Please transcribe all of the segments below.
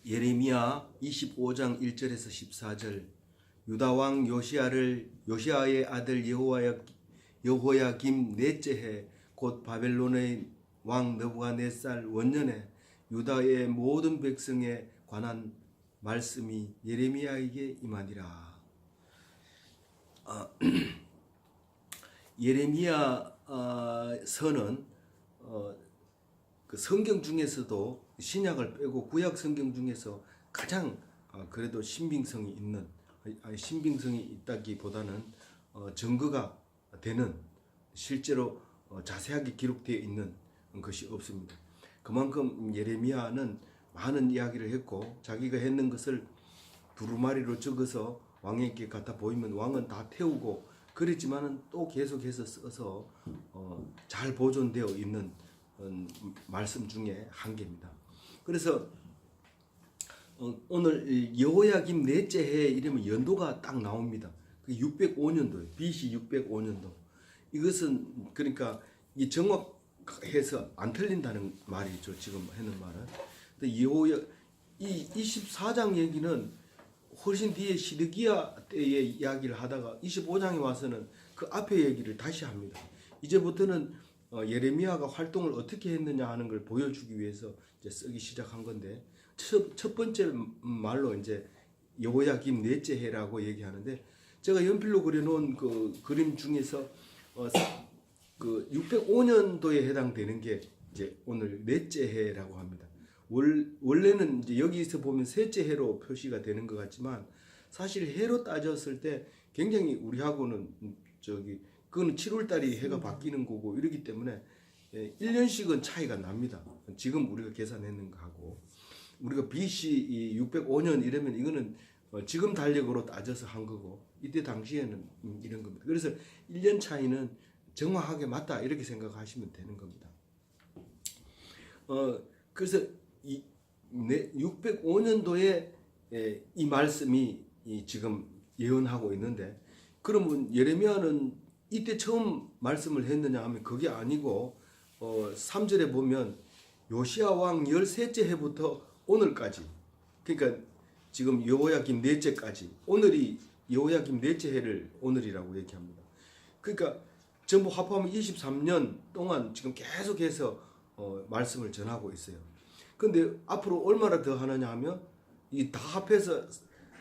예레미야 25장 1절에서 14절. 유다 왕 요시아의 아들 여호야김 넷째 해 곧 바벨론의 왕 느부갓네살 원년에 유다의 모든 백성에 관한 말씀이 예레미야에게 임하니라. 예레미야 서는 그 성경 중에서도 신약을 빼고 구약 성경 중에서 가장 그래도 신빙성이 있다기보다는 증거가 되는, 실제로 자세하게 기록되어 있는 것이 없습니다. 그만큼 예레미야는 많은 이야기를 했고, 자기가 했는 것을 두루마리로 적어서 왕에게 갖다 보이면 왕은 다 태우고 그랬지만은 또 계속해서 써서 잘 보존되어 있는 말씀 중에 한 개입니다. 그래서 오늘 여호야김 넷째 해 이러면 연도가 딱 나옵니다. 605년도예요. BC 605년도. 이것은 그러니까 이 정확해서 안 틀린다는 말이죠. 지금 하는 말은. 근데 이 24장 얘기는 훨씬 뒤에 시드기야 때의 이야기를 하다가 25장에 와서는 그 앞에 얘기를 다시 합니다. 이제부터는 예레미야가 활동을 어떻게 했느냐 하는 걸 보여주기 위해서 이제 쓰기 시작한 건데, 첫 번째 말로 이제 여호야김 넷째 해라고 얘기하는데, 제가 연필로 그려놓은 그 그림 중에서 그 605년도에 해당되는 게 이제 오늘 넷째 해라고 합니다. 원래는 이제 여기서 보면 셋째 해로 표시가 되는 것 같지만, 사실 해로 따졌을 때 굉장히 우리하고는 그거는 7월달이 해가 바뀌는 거고 이러기 때문에 1년씩은 차이가 납니다. 지금 우리가 계산했는 거하고, 우리가 BC 605년 이러면 이거는 지금 달력으로 따져서 한 거고, 이때 당시에는 이런 겁니다. 그래서 1년 차이는 정확하게 맞다 이렇게 생각하시면 되는 겁니다. 그래서 605년도에 이 말씀이 지금 예언하고 있는데, 그러면 예레미야는 이때 처음 말씀을 했느냐 하면 그게 아니고 3절에 보면 요시야 왕 13째 해부터 오늘까지, 그러니까 지금 여호야김 넷째까지, 오늘이 여호야김 넷째 해를 오늘이라고 얘기합니다. 그러니까 전부 합하면 23년 동안 지금 계속해서 말씀을 전하고 있어요. 근데 앞으로 얼마나 더 하느냐 하면 이 다 합해서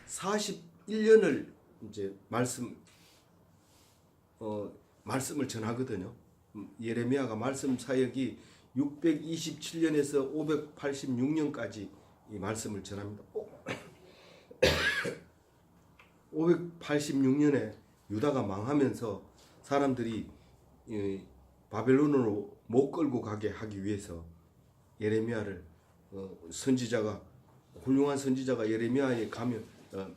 41년을 이제 말씀을 전하거든요. 예레미야가 말씀 사역이 627년에서 586년까지 이 말씀을 전합니다. 586년에 유다가 망하면서 사람들이 바벨론으로 못 끌고 가게 하기 위해서 예레미야를 훌륭한 선지자가 예레미야에 가면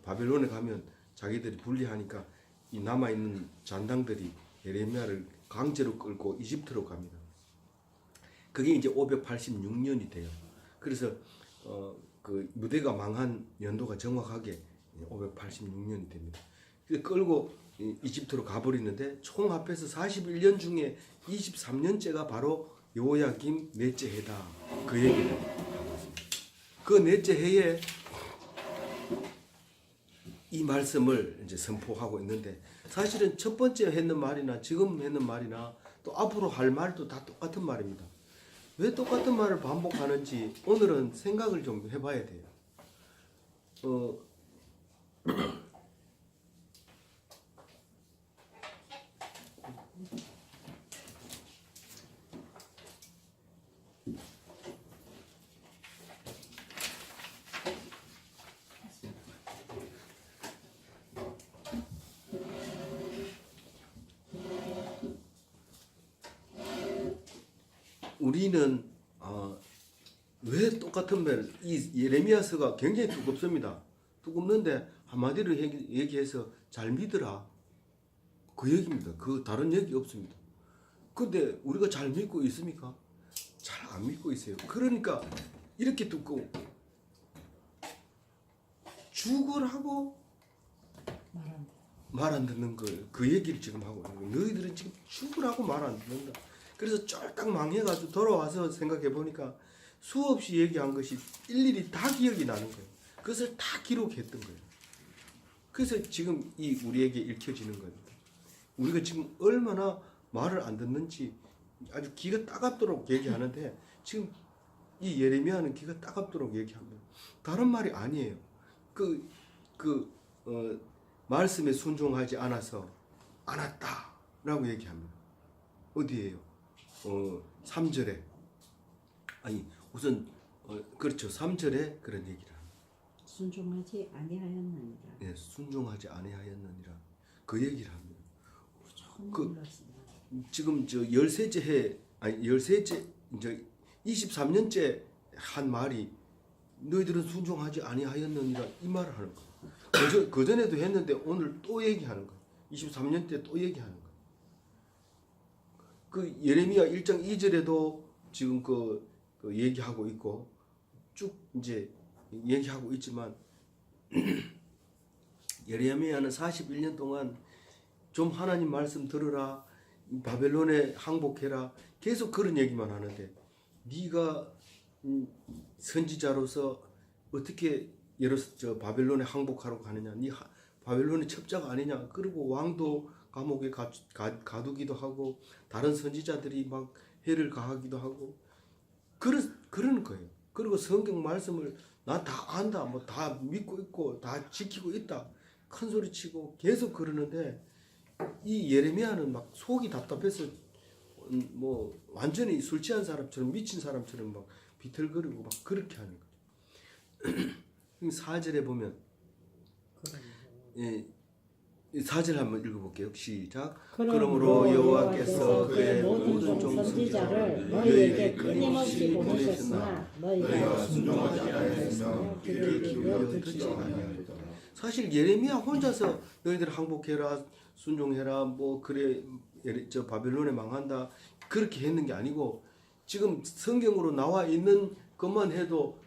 바벨론에 가면 자기들이 불리하니까 이 남아있는 잔당들이 예레미야를 강제로 끌고 이집트로 갑니다. 그게 이제 586년이 돼요. 그래서 그 무대가 망한 연도가 정확하게 586년이 됩니다. 그래서 끌고 이집트로 가버리는데, 총 합해서 41년 중에 23년째가 바로 여호야김 넷째 해다, 그 얘기를 하고 있습니다. 그 넷째 해에 이 말씀을 이제 선포하고 있는데, 사실은 첫 번째 했는 말이나 지금 했는 말이나 또 앞으로 할 말도 다 똑같은 말입니다. 왜 똑같은 말을 반복하는지 오늘은 생각을 좀 해봐야 돼요. 우리는 왜 똑같은 말, 이 예레미야서가 굉장히 두껍습니다. 두껍는데 한마디로 얘기해서 잘 믿으라, 그 얘기입니다. 그 다른 얘기 없습니다. 근데 우리가 잘 믿고 있습니까? 잘 안 믿고 있어요. 그러니까 이렇게 두꺼워. 죽으라고 말 안 듣는 걸, 그 얘기를 지금 하고 있는 거예요. 너희들은 지금 죽으라고 말 안 듣는다. 그래서 쫄딱 망해가지고 돌아와서 생각해 보니까 수없이 얘기한 것이 일일이 다 기억이 나는 거예요. 그것을 다 기록했던 거예요. 그래서 지금 이 우리에게 읽혀지는 겁니다. 우리가 지금 얼마나 말을 안 듣는지 아주 기가 따갑도록 얘기하는데 지금 이 예레미야는 기가 따갑도록 얘기합니다. 다른 말이 아니에요. 말씀에 순종하지 않았다라고 얘기합니다. 어디에요? 3절에 아니 우선 그렇죠. 3절에 그런 얘기를 합니다. 순종하지 아니하였느니라. 네, 순종하지 아니하였느니라. 그 얘기를 합니다. 지금 저 13째 해 아니 13째 이제 23년째 한 말이 너희들은 순종하지 아니하였느니라 이 말을 하는 거예요. 그 전에도 했는데 오늘 또 얘기하는 거예요. 23년 때 또 얘기하는 거예요. 그 예레미야 1장 2절에도 지금 그 얘기하고 있고 쭉 이제 얘기하고 있지만 예레미야는 41년 동안 좀 하나님 말씀 들으라, 바벨론에 항복해라, 계속 그런 얘기만 하는데 네가 선지자로서 어떻게 저 바벨론에 항복하러 가느냐, 네 바벨론의 첩자가 아니냐. 그리고 왕도 감옥에 가두기도 하고 다른 선지자들이 막 해를 가하기도 하고 그러는 거예요. 그리고 성경 말씀을 나 다 안다, 뭐 다 믿고 있고 다 지키고 있다 큰 소리 치고 계속 그러는데 이 예레미야는 막 속이 답답해서 뭐 완전히 술 취한 사람처럼 미친 사람처럼 막 비틀거리고 막 그렇게 하는 거죠. 4절에 보면 4절 한번 읽어볼게요. 시작. 그러므로 여호와께서 그의 모든 종 선지자를 너희에게 끊임없이 보내셨으나 너희가 순종하지 아니하였으며 귀를 기울여 듣지 아니하였다. 사실 예레미야 혼자서 너희들 항복해라, 순종해라, 뭐 그래 저 바벨론에 망한다 그렇게 했는 게 아니고 지금 성경으로 나와 있는 것만 해도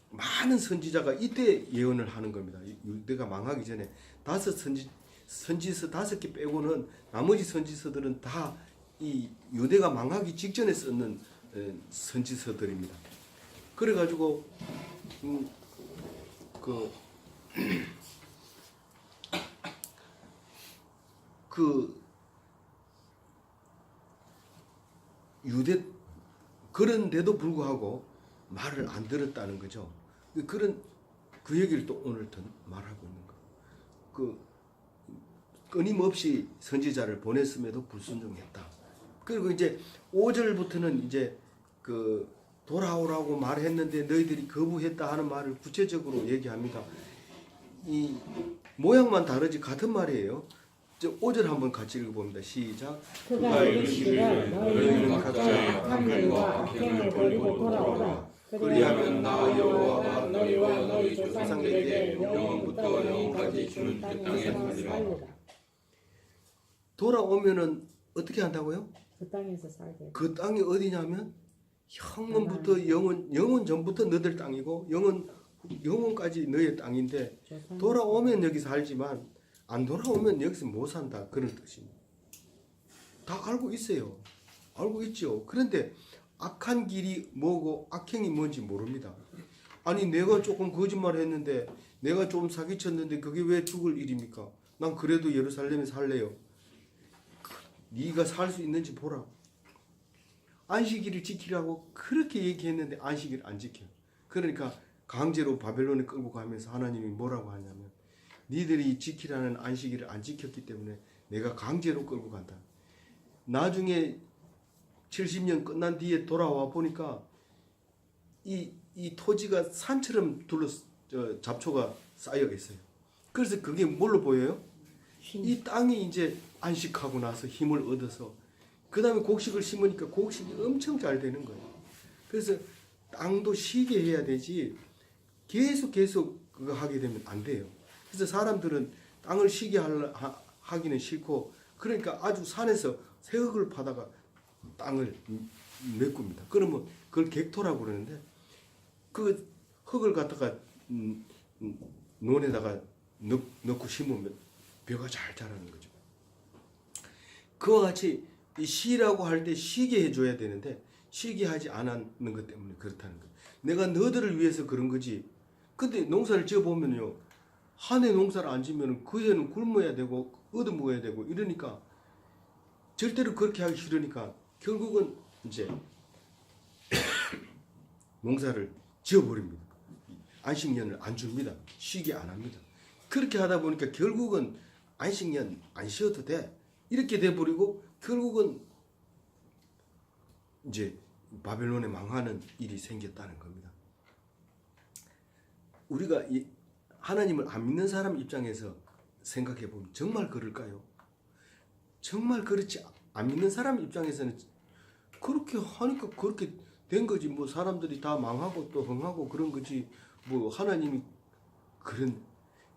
많은 선지자가 이때 예언을 하는 겁니다. 유대가 망하기 전에 선지서 5개 빼고는 나머지 선지서들은 다 이 유대가 망하기 직전에 썼는 선지서들입니다. 그래가지고 유대 그런데도 불구하고 말을 안 들었다는 거죠. 그 얘기를 또 오늘 더 말하고 있는 거. 끊임없이 선지자를 보냈음에도 불순종했다. 그리고 이제 5절부터는 이제 돌아오라고 말했는데 너희들이 거부했다 하는 말을 구체적으로 얘기합니다. 이 모양만 다르지 같은 말이에요. 5절 한번 같이 읽어봅니다. 시작. 그가 이르시기를 너희는 각자의 악한 일과 악행을 버리고 돌아오라. 그리하면 나 여호와가 너희와 너희 조상들에게 영원부터 영원까지 주는 그 땅에서 살리라. 돌아오면은 어떻게 한다고요? 그 땅에서 살게. 그 땅이 어디냐면 영원부터 영원 전부터 너들 땅이고 영원까지 너의 땅인데 돌아오면 여기 살지만 안 돌아오면 여기서 못 산다 그런 뜻입니다. 다 알고 있어요. 알고 있죠. 그런데 악한 길이 뭐고 악행이 뭔지 모릅니다. 아니 내가 조금 거짓말했는데 내가 좀 사기쳤는데 그게 왜 죽을 일입니까? 난 그래도 예루살렘에 살래요. 네가 살 수 있는지 보라. 안식일을 지키라고 그렇게 얘기했는데 안식일 안 지켜. 그러니까 강제로 바벨론에 끌고 가면서 하나님이 뭐라고 하냐면 니들이 지키라는 안식일을 안 지켰기 때문에 내가 강제로 끌고 간다. 나중에 70년 끝난 뒤에 돌아와 보니까 이 토지가 산처럼 잡초가 쌓여 있어요. 그래서 그게 뭘로 보여요? 이 땅이 이제 안식하고 나서 힘을 얻어서 그 다음에 곡식을 심으니까 곡식이 엄청 잘 되는 거예요. 그래서 땅도 쉬게 해야 되지 계속 그거 하게 되면 안 돼요. 그래서 사람들은 땅을 쉬게 하기는 싫고 그러니까 아주 산에서 새흙을 파다가 땅을 메꿉니다. 그러면 그걸 객토라고 그러는데 그 흙을 갖다가 논에다가 넣고 심으면 벼가 잘 자라는 거죠. 그와 같이 이 쉬라고 할 때 쉬게 해줘야 되는데 쉬게 하지 않았는 것 때문에 그렇다는 거예요. 내가 너희들을 위해서 그런 거지. 근데 농사를 지어 보면요, 한 해 농사를 안 지면 그 해는 굶어야 되고 얻어 먹어야 되고 이러니까 절대로 그렇게 하기 싫으니까 결국은 이제 농사를 지어버립니다. 안식년을 안 줍니다. 쉬게 안 합니다. 그렇게 하다 보니까 결국은 안식년 안 쉬어도 돼. 이렇게 돼버리고 결국은 이제 바벨론에 망하는 일이 생겼다는 겁니다. 우리가 이 하나님을 안 믿는 사람 입장에서 생각해 보면 정말 그럴까요? 정말 그렇지 안 믿는 사람 입장에서는 그렇게 하니까 그렇게 된 거지. 뭐 사람들이 다 망하고 또 흥하고 그런 거지. 뭐 하나님이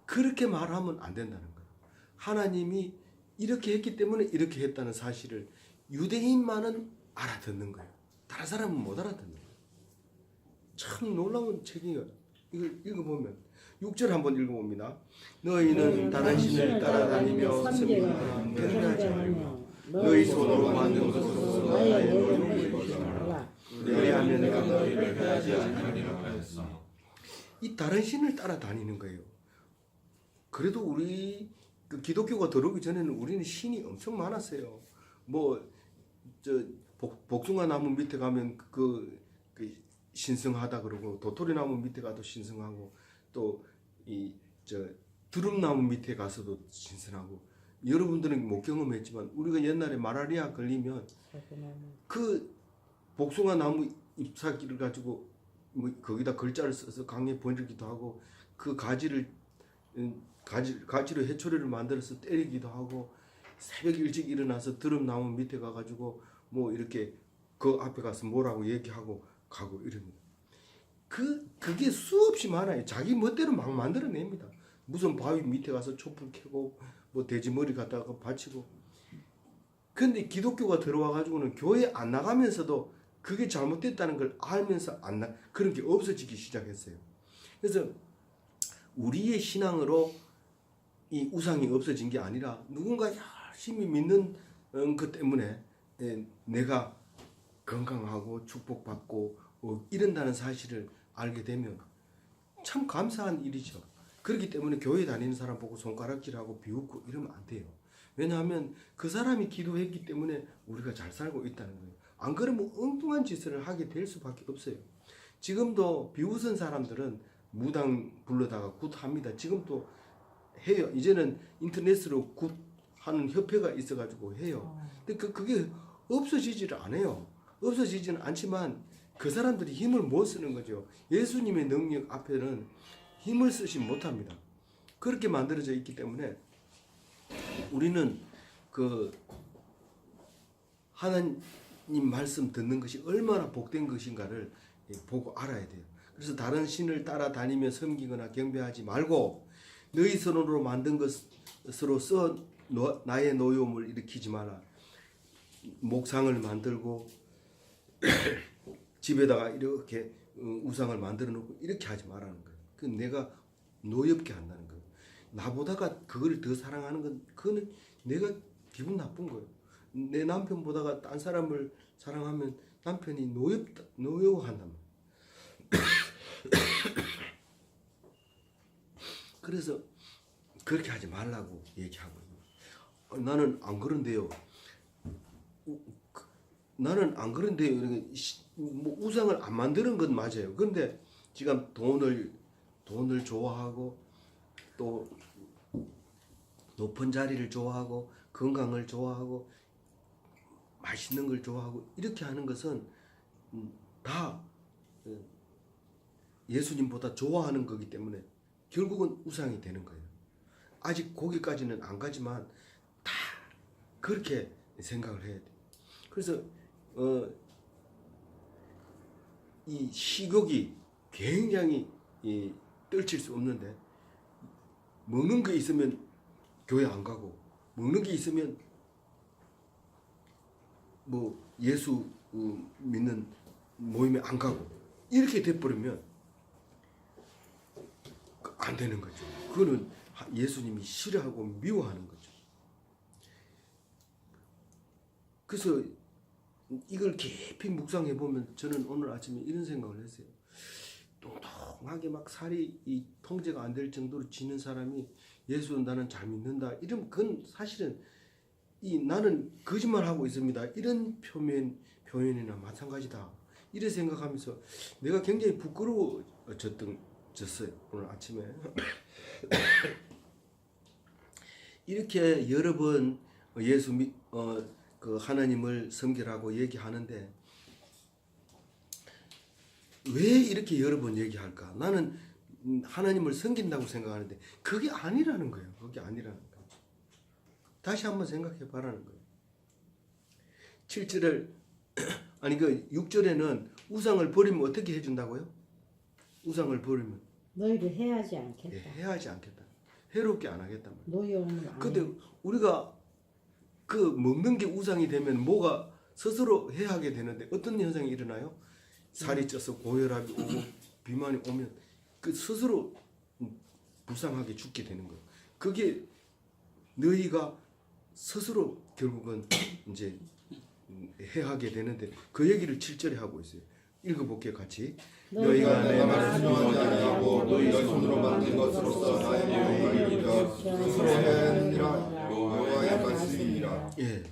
그렇게 말하면 안 된다는 거예요. 하나님이 이렇게 했기 때문에 이렇게 했다는 사실을 유대인만은 알아듣는 거예요. 다른 사람은 못 알아듣는 거예요. 참 놀라운 책이에요. 이걸 읽어보면 6절 한번 읽어봅니다. 너희는 다른 신을 따라다니며 섬기거나 변하지 말며 너희 손으로 만든 것으로 나의 노임을 입지 말라. 그리하면 내가 너희를 해하지 아니하리라 하였으며. 이 다른 신을 따라다니는 거예요. 그래도 우리 그 기독교가 들어오기 전에는 우리는 신이 엄청 많았어요. 뭐 저 복숭아 나무 밑에 가면 그 신성하다 그러고 도토리 나무 밑에 가도 신성하고 또 이 저 두릅나무 밑에 가서도 신성하고 여러분들은 못 경험했지만 우리가 옛날에 말라리아 걸리면 그 복숭아 나무 잎사귀를 가지고 뭐 거기다 글자를 써서 강에 버리기도 하고 그 가지로 해초리를 만들어서 때리기도 하고 새벽 일찍 일어나서 드럼나무 밑에 가가지고 뭐 이렇게 그 앞에 가서 뭐라고 얘기하고 가고 이럽니다. 그게 수없이 많아요. 자기 멋대로 막 만들어냅니다. 무슨 바위 밑에 가서 촛불 켜고 뭐 돼지 머리 갖다가 바치고. 근데 기독교가 들어와 가지고는 교회 안 나가면서도 그게 잘못됐다는 걸 알면서 그런 게 없어지기 시작했어요. 그래서 우리의 신앙으로 이 우상이 없어진 게 아니라 누군가 열심히 믿는 것 때문에 내가 건강하고 축복받고 이런다는 사실을 알게 되면 참 감사한 일이죠. 그렇기 때문에 교회 다니는 사람 보고 손가락질하고 비웃고 이러면 안 돼요. 왜냐하면 그 사람이 기도했기 때문에 우리가 잘 살고 있다는 거예요. 안 그러면 엉뚱한 짓을 하게 될 수밖에 없어요. 지금도 비웃은 사람들은 무당 불러다가 굿합니다. 지금도 해요. 이제는 인터넷으로 굿하는 협회가 있어가지고 해요. 근데 그게 없어지지를 않아요. 없어지지는 않지만 그 사람들이 힘을 못 쓰는 거죠. 예수님의 능력 앞에는 힘을 쓰지 못합니다. 그렇게 만들어져 있기 때문에 우리는 그 하나님 말씀 듣는 것이 얼마나 복된 것인가를 보고 알아야 돼요. 그래서 다른 신을 따라다니며 섬기거나 경배하지 말고 너희 손으로 만든 것으로서 나의 노여움을 일으키지 마라. 목상을 만들고 집에다가 이렇게 우상을 만들어 놓고 이렇게 하지 말라는 거예요. 그 내가 노엽게 한다는 거예요. 나보다가 그걸 더 사랑하는 건 그거는 내가 기분 나쁜 거예요. 내 남편보다가 딴 사람을 사랑하면 남편이 노여워한단 말이에요. 그래서 그렇게 하지 말라고 얘기하고 나는 안 그런데요. 나는 안 그런데요. 뭐 우상을 안 만드는 건 맞아요. 근데 지금 돈을 좋아하고 또 높은 자리를 좋아하고 건강을 좋아하고 맛있는 걸 좋아하고 이렇게 하는 것은 다 예수님보다 좋아하는 거기 때문에 결국은 우상이 되는 거예요. 아직 거기까지는 안 가지만 다 그렇게 생각을 해야 돼요. 그래서 이 식욕이 굉장히 떨칠 수 없는데 먹는 게 있으면 교회 안 가고 먹는 게 있으면 뭐 예수 믿는 모임에 안 가고 이렇게 돼버리면 안 되는 거죠. 그거는 예수님이 싫어하고 미워하는 거죠. 그래서 이걸 깊이 묵상해 보면 저는 오늘 아침에 이런 생각을 했어요. 뚱뚱하게 막 살이 이 통제가 안 될 정도로 지는 사람이 예수 나는 잘 믿는다 이러면 그건 사실은 이 나는 거짓말하고 있습니다 이런 표현이나 마찬가지다 이래 생각하면서 내가 굉장히 부끄러워졌어요 오늘 아침에. 이렇게 여러 번 그 하나님을 섬기라고 얘기하는데 왜 이렇게 여러 번 얘기할까? 나는 하나님을 섬긴다고 생각하는데 그게 아니라는 거예요. 그게 아니라는 거예요. 다시 한번 생각해 봐라는 거예요. 7절을 아니 그 6절에는 우상을 버리면 어떻게 해준다고요? 우상을 버리면 너희를 해하지 않겠다. 해하지 않겠다. 해롭게 안 하겠단 말이에요. 노여움을 안 근데 해. 우리가 그 먹는 게 우상이 되면 뭐가 스스로 해하게 되는데 어떤 현상이 일어나요? 살이 쪄서 고혈압이 오고 비만이 오면 그 스스로 불쌍하게 죽게 되는 거예요. 그게 너희가 스스로 결국은 이제 해하게 되는데 그 얘기를 7절에 하고 있어요. 읽어볼게요 같이. 너희가 내 말을 순종하지 아니하고 너희가 손으로 만든 것으로서 나의 영광을 이루어 스스로 하였느니라. 여호와의 말씀이니라. 예,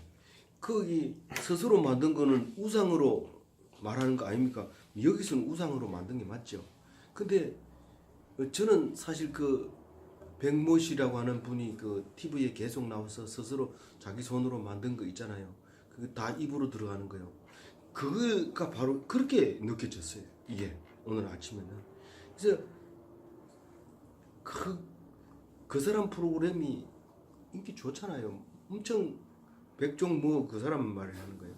거기 스스로 만든 거는 우상으로 말하는 거 아닙니까? 여기서는 우상으로 만든 게 맞죠. 근데 저는 사실 그 백모 씨라고 하는 분이 그 TV에 계속 나와서 스스로 자기 손으로 만든 거 있잖아요. 그게 다 입으로 들어가는 거예요. 그거가 바로 그렇게 느껴졌어요. 이게 오늘 아침에는. 그래서 그 사람 프로그램이 인기 좋잖아요. 엄청 백종 뭐 그 사람 말을 하는 거예요.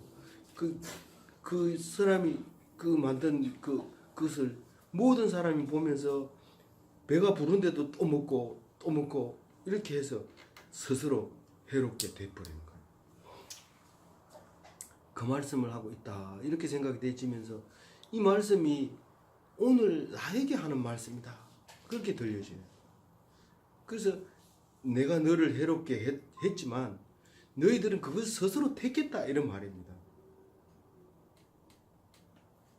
그 사람이 그 만든 그것을 모든 사람이 보면서 배가 부른데도 또 먹고 이렇게 해서 스스로 해롭게 돼버리는 거예요. 그 말씀을 하고 있다 이렇게 생각이 되지면서 이 말씀이 오늘 나에게 하는 말씀이다 그렇게 들려져요. 그래서 내가 너를 해롭게 했지만 너희들은 그것을 스스로 택했다 이런 말입니다.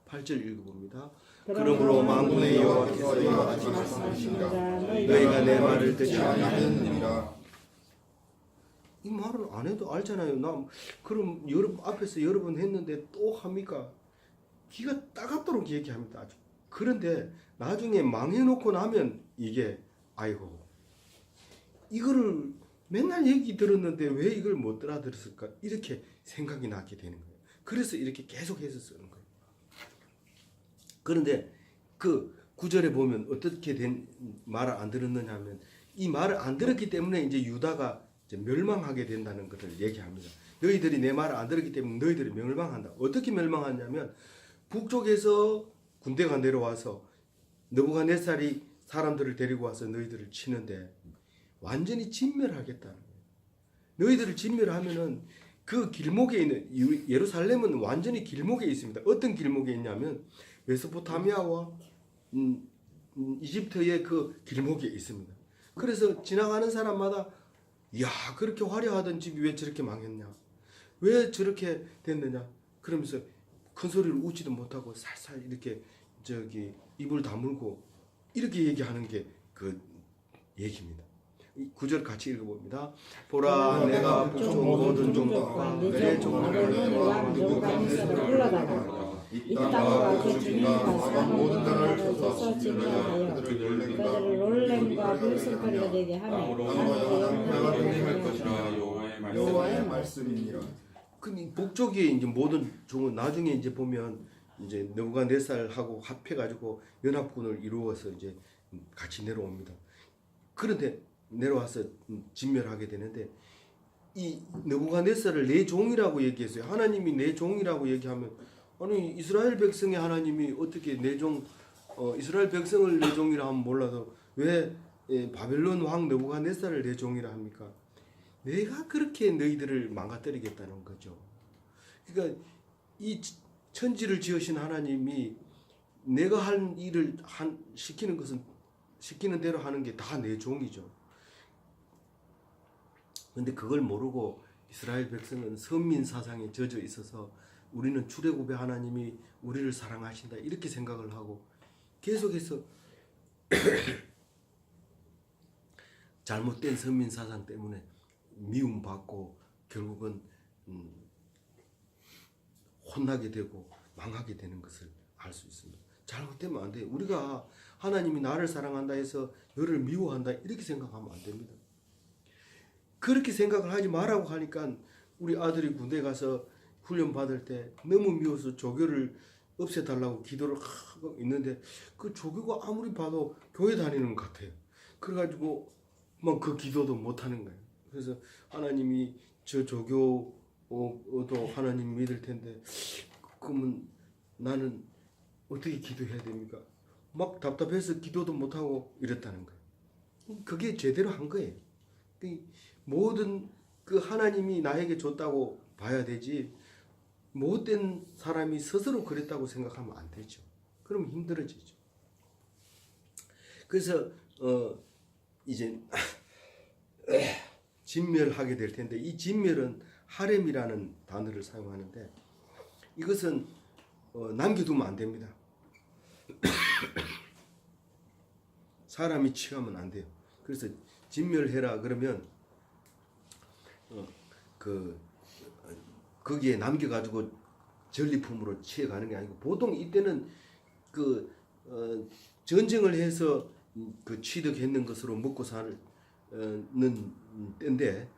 8절 읽어봅니다. 그러므로 만군의 여호와께서 이와 같이 말씀하십니다. 너희가 내 말을 듣지 아니하느니라. 이 말을 안 해도 알잖아요. 나 그럼 여러분 앞에서 여러 번 했는데 또 합니까? 기가 따갑도록 얘기합니다. 아주. 그런데 나중에 망해놓고 나면 이게 아이고 이거를 맨날 얘기 들었는데 왜 이걸 못 알아들었을까 이렇게 생각이 나게 되는 거예요. 그래서 이렇게 계속해서 쓰는 거예요. 그런데 그 9절에 보면 어떻게 된 말을 안 들었느냐 하면 이 말을 안 들었기 때문에 이제 유다가 이제 멸망하게 된다는 것을 얘기합니다. 너희들이 내 말을 안 들었기 때문에 너희들이 멸망한다. 어떻게 멸망하냐면 북쪽에서 군대가 내려와서 느부갓네살이 사람들을 데리고 와서 너희들을 치는데 완전히 진멸하겠다는 거예요. 너희들을 진멸하면은 그 길목에 있는 예루살렘은 완전히 길목에 있습니다. 어떤 길목에 있냐면 메소포타미아와 이집트의 그 길목에 있습니다. 그래서 지나가는 사람마다 야 그렇게 화려하던 집이 왜 저렇게 망했냐 왜 저렇게 됐느냐 그러면서 큰 소리를 웃지도 못하고 살살 이렇게 입을 다물고 이렇게 얘기하는 게 그 얘기입니다. 9절 같이 읽어봅니다. 보라 내가 북쪽 모든 종족과 내 종들을 왕 느부갓네살을 불러다가 이 땅과 그 주민과 사는 모든 나라를 쳐서 진멸하여 그들을 놀램과 불순거리가 되게 하며 할 것이라. 여호와의 말씀이니라. 그 북쪽에 이제 모든 종은 나중에 이제 보면 이제 느부갓네살하고 합해가지고 연합군을 이루어서 이제 같이 내려옵니다. 그런데 내려와서 진멸하게 되는데 이 느부갓네살을 내 종이라고 얘기했어요. 하나님이 내 종이라고 얘기하면 아니 이스라엘 백성의 하나님이 어떻게 내 종 이스라엘 백성을 내 종이라 하면 몰라도 왜 바벨론 왕 느부갓네살을 내 종이라 합니까? 내가 그렇게 너희들을 망가뜨리겠다는 거죠. 그러니까 이 천지를 지으신 하나님이 내가 한 일을 시키는 것은 시키는 대로 하는 게 다 내 종이죠. 근데 그걸 모르고 이스라엘 백성은 선민 사상에 젖어 있어서 우리는 출애굽의 하나님이 우리를 사랑하신다 이렇게 생각을 하고 계속해서 잘못된 선민 사상 때문에 미움받고 결국은 혼나게 되고 망하게 되는 것을 알 수 있습니다. 잘못되면 안 돼요. 우리가 하나님이 나를 사랑한다 해서 너를 미워한다 이렇게 생각하면 안 됩니다. 그렇게 생각을 하지 말라고 하니까 우리 아들이 군대 가서 훈련 받을 때 너무 미워서 조교를 없애달라고 기도를 하고 있는데 그 조교가 아무리 봐도 교회 다니는 것 같아요. 그래가지고 막 그 기도도 못하는 거예요. 그래서 하나님이 저 조교도 하나님 믿을 텐데 그러면 나는 어떻게 기도해야 됩니까? 막 답답해서 기도도 못하고 이랬다는 거예요. 그게 제대로 한 거예요. 모든 그 하나님이 나에게 줬다고 봐야 되지 못된 사람이 스스로 그랬다고 생각하면 안 되죠. 그러면 힘들어지죠. 그래서 이제 진멸하게 될 텐데 이 진멸은 하렘이라는 단어를 사용하는데 이것은 남겨두면 안 됩니다. 사람이 취하면 안 돼요. 그래서 진멸해라 그러면 거기에 남겨가지고 전리품으로 취해가는 게 아니고 보통 이때는 전쟁을 해서 그 취득했는 것으로 먹고 사는 때인데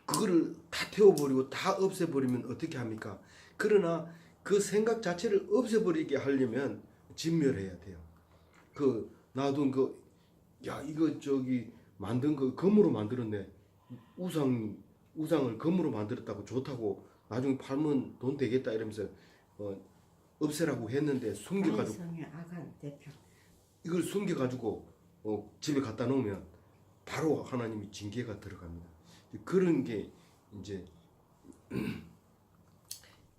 그거를 다 태워버리고 다 없애버리면 어떻게 합니까? 그러나 그 생각 자체를 없애버리게 하려면 진멸해야 돼요. 놔둔 이거 만든 거 금으로 만들었네. 우상을 금으로 만들었다고 좋다고 나중에 팔면 돈 되겠다 이러면서 없애라고 했는데 숨겨가지고 이걸 숨겨가지고 집에 갖다 놓으면 바로 하나님이 징계가 들어갑니다. 그런 게 이제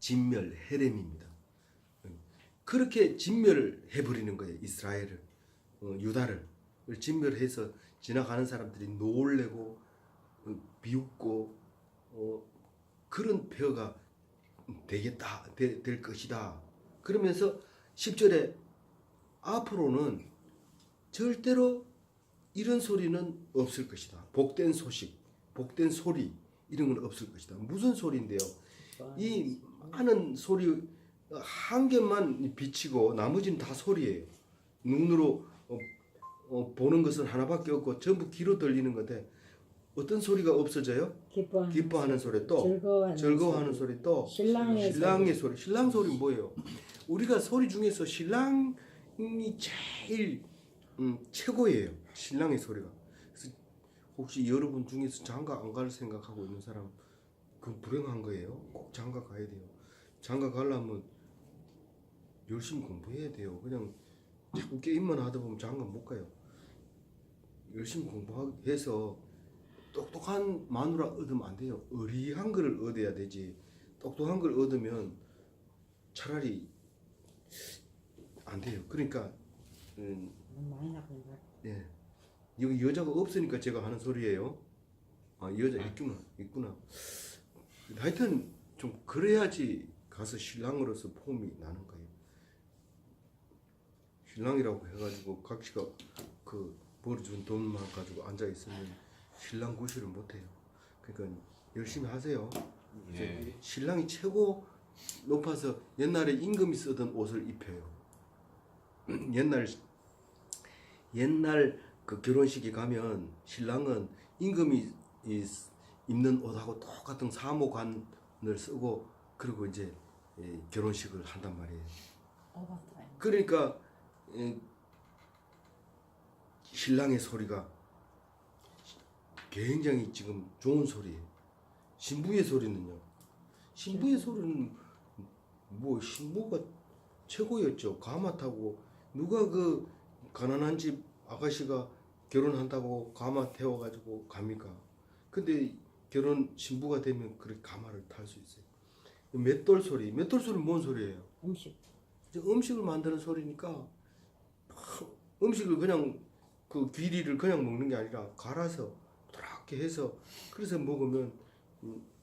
진멸 헤렘입니다. 그렇게 진멸해버리는 거예요. 이스라엘을 유다를 진멸해서 지나가는 사람들이 놀래고 비웃고 그런 폐허가 될 것이다. 그러면서 10절에 앞으로는 절대로 이런 소리는 없을 것이다. 복된 소식, 복된 소리 이런 건 없을 것이다. 무슨 소리인데요? 이 많은 소리 한 개만 비치고 나머지는 다 소리예요. 눈으로 보는 것은 하나밖에 없고 전부 귀로 들리는 건데 어떤 소리가 없어져요? 기뻐하는 소리 또 즐거워하는 소리 또 신랑의 소리. 신랑 소리 뭐예요? 우리가 소리 중에서 신랑이 제일 최고예요. 신랑의 소리가. 그래서 혹시 여러분 중에서 장가 안 갈 생각하고 있는 사람 그건 불행한 거예요. 꼭 장가 가야 돼요. 장가 가려면 열심히 공부해야 돼요. 그냥 자꾸 게임만 하다 보면 장가 못 가요. 열심히 공부해서 똑똑한 마누라 얻으면 안 돼요. 어리한 걸 얻어야 되지. 똑똑한 걸 얻으면 차라리 안 돼요. 그러니까 많이 나쁜 거. 예. 여기 여자가 없으니까 제가 하는 소리예요. 아, 여자 있구나. 하여튼 좀 그래야지 가서 신랑으로서 폼이 나는 거예요. 신랑이라고 해가지고 각시가 벌어준 돈만 가지고 앉아 있으면 신랑 구실을 못해요. 그러니까 열심히 하세요. 예. 신랑이 최고 높아서 옛날에 임금이 쓰던 옷을 입혀요. 옛날 그 결혼식에 가면 신랑은 임금이 입는 옷하고 똑같은 사모관을 쓰고 그리고 이제 결혼식을 한단 말이에요. 그러니까 신랑의 소리가 굉장히 지금 좋은 소리예요. 신부의 소리는요. 신부의 소리는 뭐 신부가 최고였죠. 가마 타고 누가 그 가난한 집 아가씨가 결혼한다고 가마 태워가지고 갑니까? 근데 신부가 되면 그렇게 가마를 탈 수 있어요. 맷돌 소리 뭔 소리예요? 음식을 만드는 소리니까 음식을 그냥 그 귀리를 그냥 먹는 게 아니라 갈아서 그렇게 해서 그래서 먹으면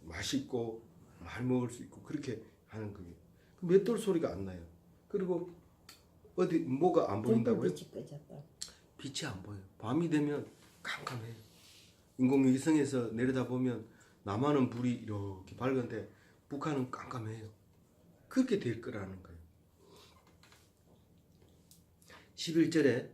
맛있고 많이 먹을 수 있고 그렇게 하는 거예요. 맷돌 소리가 안 나요. 그리고 어디 뭐가 안 보인다고요? 빛이 꺼졌다. 빛이 안 보여요. 밤이 되면 깜깜해요. 인공위성에서 내려다보면 남한은 불이 이렇게 밝은데 북한은 깜깜해요. 그렇게 될 거라는 거예요. 11절에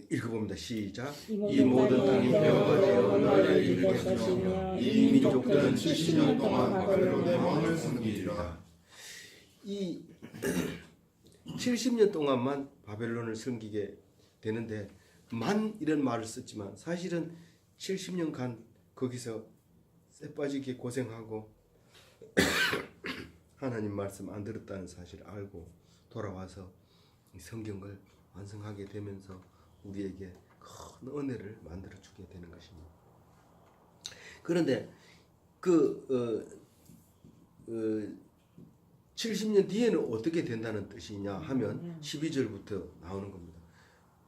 읽어봅니다. 시작. 이 모든 땅이 뼈가 되어 너희를 이루게 하시며 이 민족들은 70년 동안 바벨론의 왕을 섬기리라. 이 70년 동안만 바벨론을 섬기게 되는데 만 이런 말을 썼지만 사실은 70년간 거기서 쇠 빠지게 고생하고 하나님 말씀 안 들었다는 사실을 알고 돌아와서 이 성경을 완성하게 되면서 우리에게 큰 은혜를 만들어 주게 되는 것입니다. 그런데 70년 뒤에는 어떻게 된다는 뜻이냐 하면 12절부터 나오는 겁니다.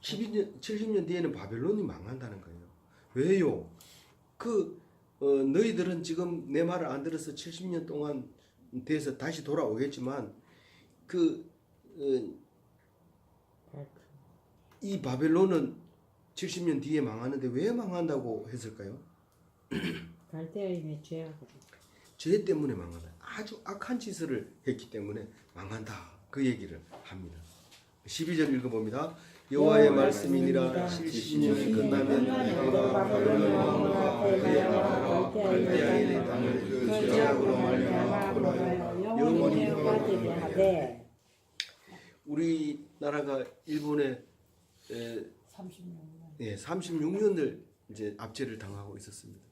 70년 뒤에는 바벨론이 망한다는 거예요. 왜요? 너희들은 지금 내 말을 안 들어서 70년 동안 돼서 다시 돌아오겠지만 이 바벨론은 70년 뒤에 망하는데 왜 망한다고 했을까요? 갈대아인의 죄하고 죄 때문에 망한다. 아주 악한 짓을 했기 때문에 망한다. 그 얘기를 합니다. 12절 읽어봅니다. 여호와의 말씀이니라 70년이 끝나면 내가 바벨론 왕과 그의 나라와 갈대아인의 땅을 그 죄악으로 말미암아 홀하여 영원히 빠지게 하되 우리나라가 일본에 36년을 이제 압제를 당하고 있었습니다.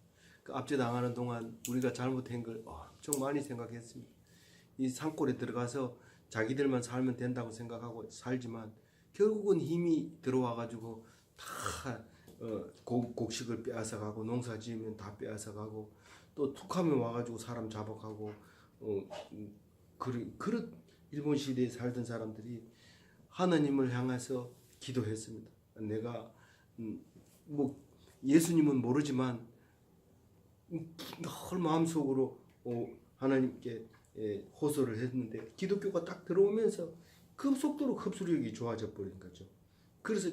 그 압제 당하는 동안 우리가 잘못한 걸 엄청 많이 생각했습니다. 이 산골에 들어가서 자기들만 살면 된다고 생각하고 살지만 결국은 힘이 들어와 가지고 다 곡식을 빼앗아가고 농사 지으면 다 빼앗아가고 또 툭하면 와가지고 사람 잡아가고 그런 일본 시대에 살던 사람들이 하나님을 향해서 기도했습니다. 내가 뭐 예수님은 모르지만 늘 마음속으로 하나님께 호소를 했는데 기독교가 딱 들어오면서 급속도로 흡수력이 좋아져 버린 거죠. 그래서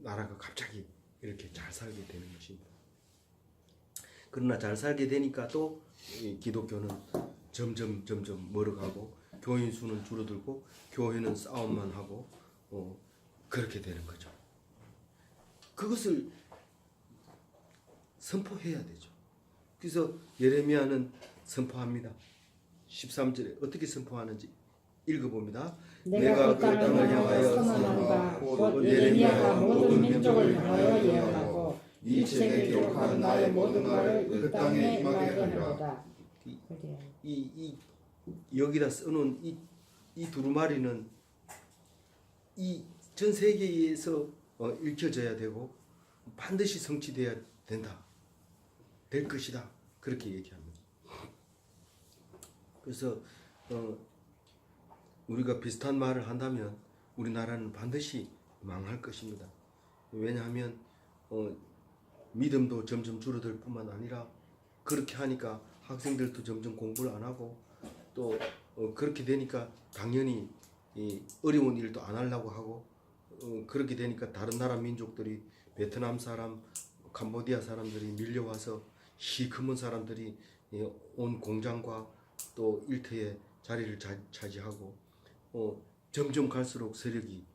나라가 갑자기 이렇게 잘 살게 되는 것입니다. 그러나 잘 살게 되니까 또 기독교는 점점 멀어가고 교인 수는 줄어들고 교회는 싸움만 하고 그렇게 되는 거죠. 그것을 선포해야 되죠. 그래서 예레미야는 선포합니다. 13절에 어떻게 선포하는지 읽어봅니다. 내가 그 땅을 향하여 선언한 곧 예레미야가 모든 민족을 향하여 예언하고 이 책에 기록한 나의 모든 말을 그 땅에 임하게 하리라. 여기다 써놓은 이 두루마리는 이 전 세계에서 읽혀져야 되고 반드시 성취돼야 된다. 될 것이다. 그렇게 얘기합니다. 그래서 우리가 비슷한 말을 한다면 우리나라는 반드시 망할 것입니다. 왜냐하면 믿음도 점점 줄어들 뿐만 아니라 그렇게 하니까 학생들도 점점 공부를 안 하고 또 그렇게 되니까 당연히 어려운 일도 안 하려고 하고 그렇게 되니까 다른 나라 민족들이 베트남 사람, 캄보디아 사람들이 밀려와서 시커먼 사람들이 온 공장과 또 일터에 자리를 차지하고 점점 갈수록 세력이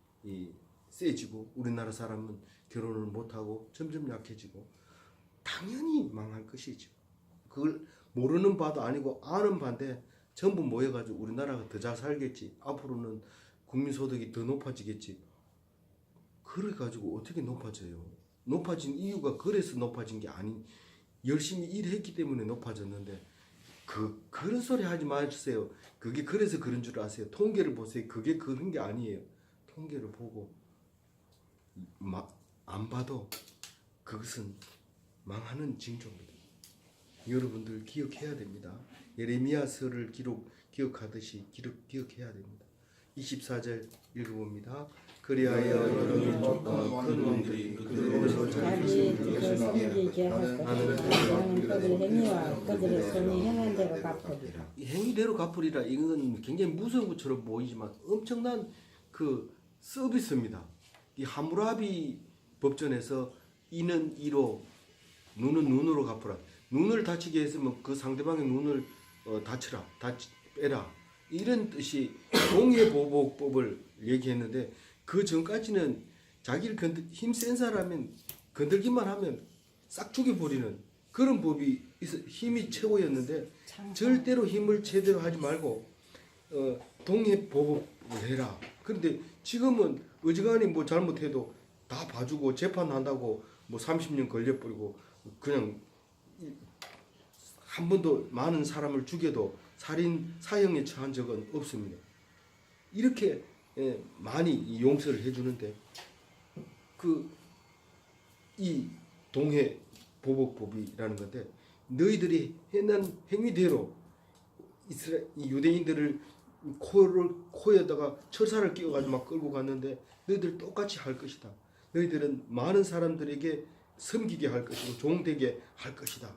세지고 우리나라 사람은 결혼을 못하고 점점 약해지고 당연히 망할 것이죠. 그걸 모르는 바도 아니고 아는 바인데 전부 모여가지고 우리나라가 더 잘 살겠지. 앞으로는 국민소득이 더 높아지겠지. 그래가지고 어떻게 높아져요? 높아진 이유가 그래서 높아진 게 아닌 열심히 일했기 때문에 높아졌는데 그런 소리 하지 마세요. 그게 그래서 그런 줄 아세요. 통계를 보세요. 그게 그런 게 아니에요. 통계를 보고 안 봐도 그것은 망하는 징조입니다. 여러분들 기억해야 됩니다. 예레미야서를 기억하듯이 기억해야 됩니다. 24절 읽어봅니다. 그리하여 여러 민족과 큰 왕들이 그들에게서 자기 자기 뜻을 숨기게 할 것이다. 나는 그들 행위와 그들의 손이 행한 대로 갚으리라. 이 행위대로 갚으리라. 이건 굉장히 무서운 것처럼 보이지만 엄청난 그 서비스입니다. 이 하무라비 법전에서 이는 이로 눈은 눈으로 갚으라. 눈을 다치게 했으면 그 상대방의 눈을 다치라, 빼라. 이런 뜻이 동해보복법을 얘기했는데 그 전까지는 자기를 힘센 사람은 건들기만 하면 싹 죽여버리는 그런 법이 힘이 최고였는데 절대로 힘을 제대로 하지 말고 동해보복을 해라. 그런데 지금은 어지간히 뭐 잘못해도 다 봐주고 재판한다고 뭐 30년 걸려버리고 그냥 한 번도 많은 사람을 죽여도 살인 사형에 처한 적은 없습니다. 이렇게 많이 용서를 해주는데 이 동해 보복법이라는 건데 너희들이 해낸 행위대로 이 유대인들을 코에다가 철사를 끼워가지고 막 끌고 갔는데 너희들 똑같이 할 것이다. 너희들은 많은 사람들에게 섬기게 할 것이고 종되게 할 것이다.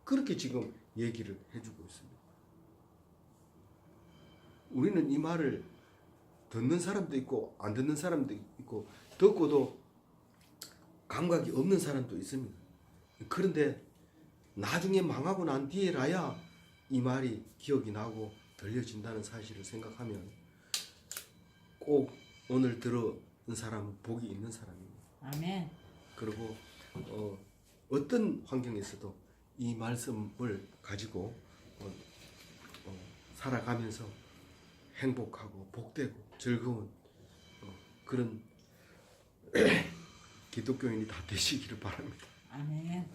그렇게 지금 얘기를 해주고 있습니다. 우리는 이 말을 듣는 사람도 있고 안 듣는 사람도 있고 듣고도 감각이 없는 사람도 있습니다. 그런데 나중에 망하고 난 뒤에라야 이 말이 기억이 나고 들려진다는 사실을 생각하면 꼭 오늘 들은 사람은 복이 있는 사람입니다. 아멘. 그리고 어떤 환경에서도 이 말씀을 가지고 살아가면서 행복하고 복되고 즐거운 그런 기독교인이 다 되시기를 바랍니다. 아멘.